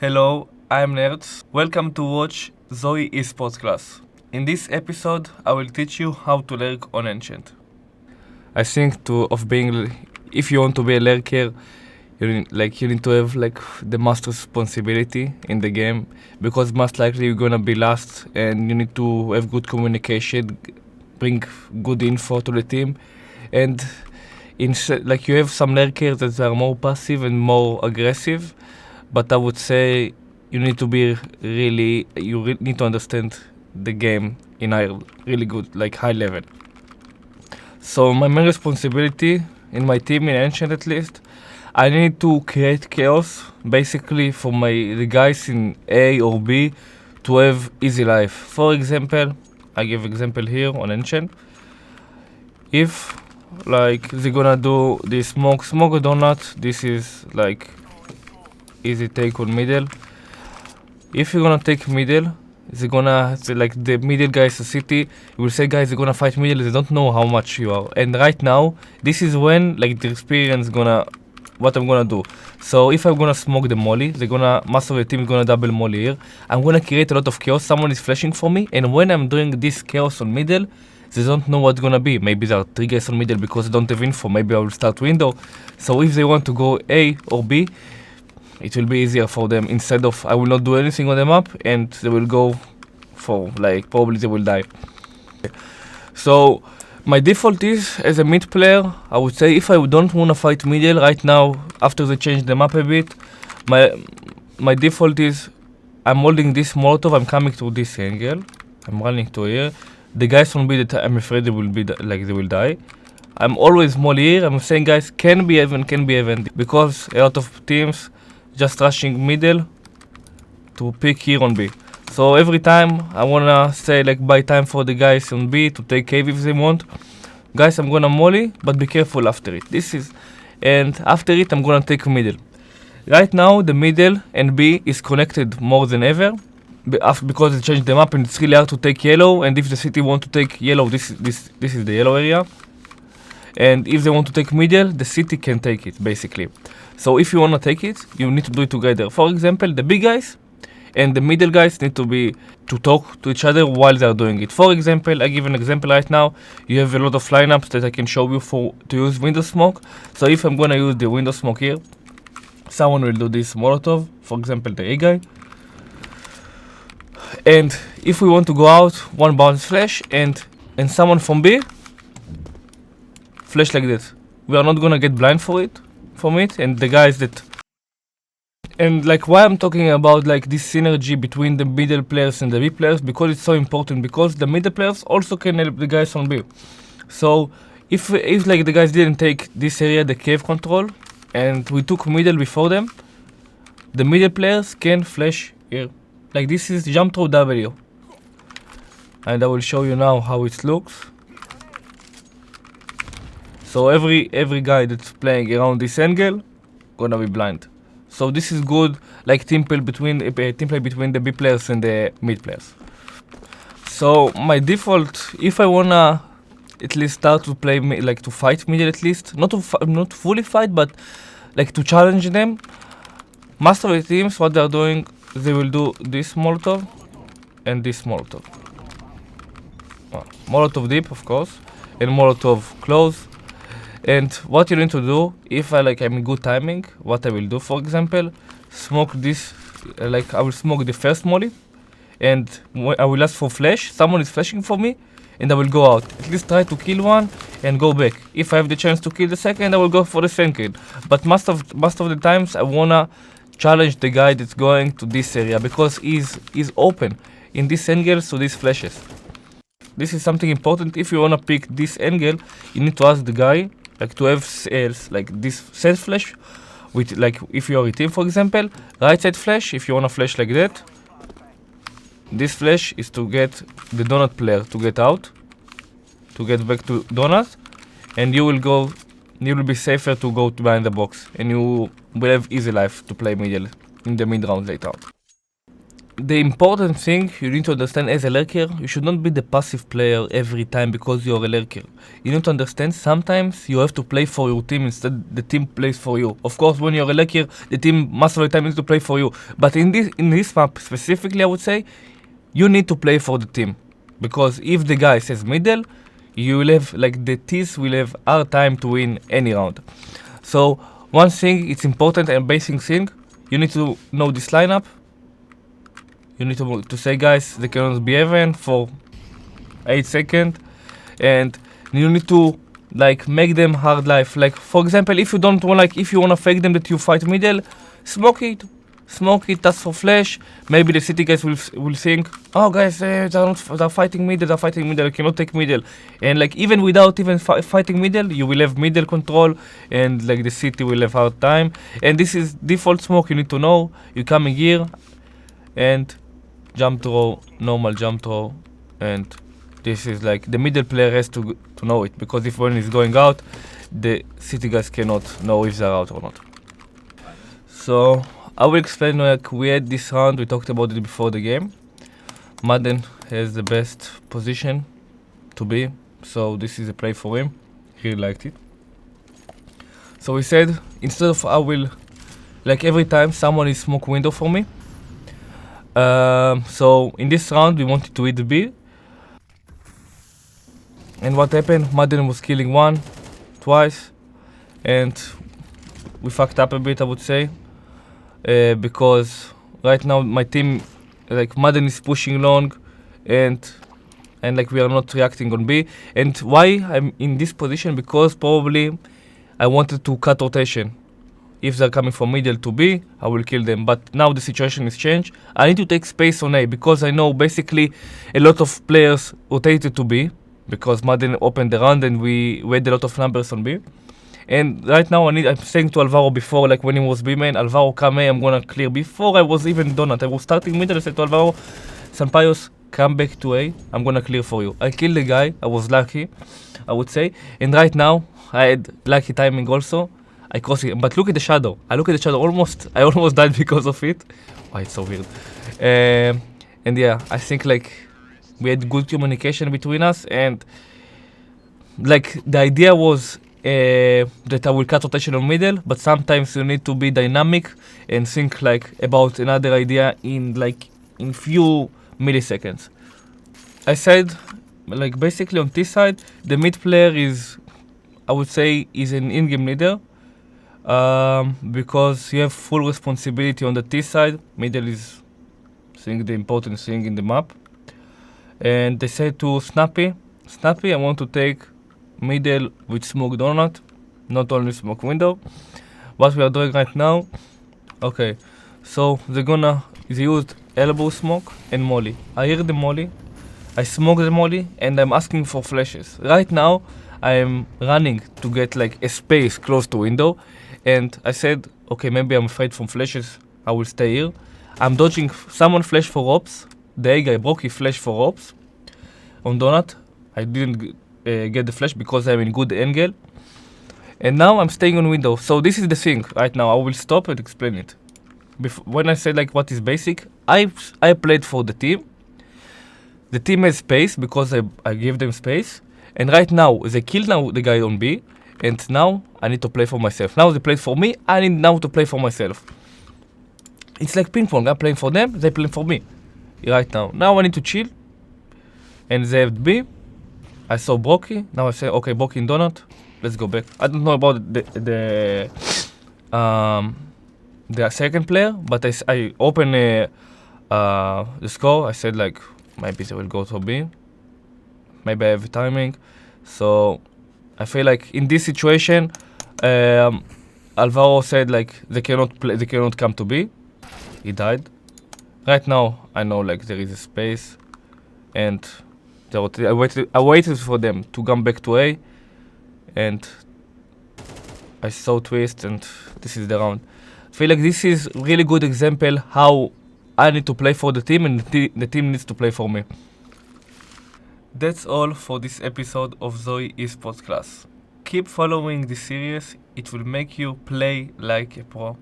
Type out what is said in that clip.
Hello, I'm NertZ. Welcome to watch ZOWIE Esports class. In this episode, I will teach you how to lurk on Ancient. I think if you want to be a lurker, you need to have the most responsibility in the game, because most likely you're gonna be last, and you need to have good communication, bring good info to the team, and you have some lurkers that are more passive and more aggressive. But I would say you need to need to understand the game in a really good, high level. So my main responsibility in my team, in Ancient at least, I need to create chaos, basically for the guys in A or B to have easy life. For example, I give example here on Ancient. If they're gonna do the smoke a donut, this is easy take on middle. If you're gonna take middle, they're gonna the middle guys in city will say, guys, they're gonna fight middle, they don't know how much you are. And right now, this is when the experience what I'm gonna do. So if I'm gonna smoke the molly, most of the team is gonna double molly here. I'm gonna create a lot of chaos. Someone is flashing for me, and when I'm doing this chaos on middle, they don't know what's gonna be. Maybe there are 3 guys on middle because they don't have info. Maybe I will start window. So if they want to go A or B, it will be easier for them, instead of I will not do anything on the map and they will go for probably they will die. So my default is, as a mid player, I would say if I don't want to fight middle right now, after they change the map a bit, my default is I'm holding this Molotov, I'm coming to this angle, I'm running to here. The guys from B that I'm afraid they will die. I'm always molly here. I'm saying, guys, can be even, because a lot of teams just rushing middle to pick here on B. So every time I wanna say buy time for the guys on B to take cave if they want. Guys, I'm gonna molly, but be careful after it. And after it I'm gonna take middle. Right now the middle and B is connected more than ever, because they changed the map and it's really hard to take yellow. And if the city want to take yellow, this is the yellow area. And if they want to take middle, the city can take it, basically. So if you want to take it, you need to do it together. For example, the big guys and the middle guys need to talk to each other while they are doing it. For example, I give an example right now. You have a lot of lineups that I can show you to use window smoke. So if I'm going to use the window smoke here, someone will do this Molotov, for example, the A guy. And if we want to go out, one bounce flash, and someone from B flash like this. We are not gonna get blind from it, and the guys that... And why I'm talking about this synergy between the middle players and the B players, because it's so important, because the middle players also can help the guys on B. So if the guys didn't take this area, the cave control, and we took middle before them, the middle players can flash here. This is jump through W. And I will show you now how it looks. So every guy that's playing around this angle gonna be blind. So this is good, team play between the B players and the mid players. So my default, if I wanna at least start to play to fight middle, at least not fully fight, but to challenge them. Most of the teams, what they're doing, they will do this Molotov and this Molotov. Molotov deep, of course, and Molotov close. And what you need to do, if I'm in good timing, what I will do, for example, smoke this, I will smoke the first molly, and I will ask for flash. Someone is flashing for me, and I will go out. At least try to kill one and go back. If I have the chance to kill the second, I will go for the second kill. But most of the times, I wanna challenge the guy that's going to this area, because he's open in this angle, so these flashes. This is something important. If you wanna pick this angle, you need to ask the guy to have this set flash with if you are a team, for example, right side flash. If you wanna flash like that, this flash is to get the donut player to get out, to get back to donut, and you will be safer to go behind the box, and you will have easy life to play middle in the mid round later. the important thing you need to understand as a lurker, you should not be the passive player every time because you're a lurker. You need to understand sometimes you have to play for your team instead the team plays for you. Of course, when you're a lurker, the team most of the time needs to play for you. But in this map specifically, I would say, you need to play for the team. Because if the guy says middle, you will have, like, the T's will have hard time to win any round. So, one thing, it's important and basic thing, you need to know this lineup. You need to say, guys, they cannot be even for 8 seconds. And you need to, like, make them hard life. Like, for example, if you don't want, like, if you want to fake them that you fight middle, smoke it, that's for flash. Maybe the city guys will think, oh guys, they're fighting middle, I cannot take middle. And like even without fighting middle, you will have middle control, and like the city will have hard time. And this is default smoke, you need to know. You coming here, and jump throw, normal jump throw, and this is like the middle player has to know it, because if one is going out, the city guys cannot know if they're out or not. So I will explain, like, we had this round, we talked about it before the game. Madden has the best position to be, so this is a play for him. He really liked it. So we said, instead of I will, like every time someone is smoke window for me. So in this round we wanted to hit B. And what happened? Madden was killing one, twice, and we fucked up a bit, I would say. Because right now my team, like Madden is pushing long, and like we are not reacting on B. And why I'm in this position? Because probably I wanted to cut rotation. If they're coming from middle to B, I will kill them. But now the situation is changed. I need to take space on A, because I know basically a lot of players rotated to B, because Madden opened the round and we had a lot of numbers on B. And right now I'm saying to Alvaro before, like when he was B-main, Alvaro come A, I'm gonna clear. Before I was even donut, I was starting middle, I said to Alvaro, SunPayus, come back to A, I'm gonna clear for you. I killed the guy, I was lucky, I would say. And right now, I had lucky timing also. I crossed it, but look at the shadow. I almost died because of it. Why, it's so weird. And yeah, I think like we had good communication between us, and like the idea was that I will cut rotation on middle, but sometimes you need to be dynamic and think like about another idea in few milliseconds. I said, like basically on this side, the mid player is, I would say, is an in-game leader, because you have full responsibility on the T side. Middle is, I think, the important thing in the map. And they said to Snappy, I want to take middle with smoke donut, not only smoke window. What we are doing right now, okay, so they used elbow smoke and molly. I hear the molly, I smoke the molly, and I'm asking for flashes. Right now I am running to get like a space close to window, and I said, okay, maybe I'm afraid from flashes, I will stay here. I'm dodging someone flash for ops. The A guy broke his flash for ops on donut. I didn't get the flash because I'm in good angle, and now I'm staying on window. So this is the thing right now. I will stop and explain it. When I say like what is basic, I played for the team. The team has space because I gave them space, and right now they kill now the guy on B, and now I need to play for myself. Now they played for me, I need now to play for myself. It's like ping pong. I'm playing for them, they play for me. Right now. Now I need to chill, and they have B. I saw Brocky. Now I say, okay, Brocky in donut. Let's go back. I don't know about the second player, but I open the score. I said like maybe they will go to B. Maybe I have timing. So I feel like in this situation, Alvaro said like they cannot come to B. He died. Right now I know like there is a space, and I waited for them to come back to A, and I saw twist, and this is the round. I feel like this is really good example how I need to play for the team, and the team needs to play for me. That's all for this episode of ZOWIE Esports class. Keep following this series, it will make you play like a pro.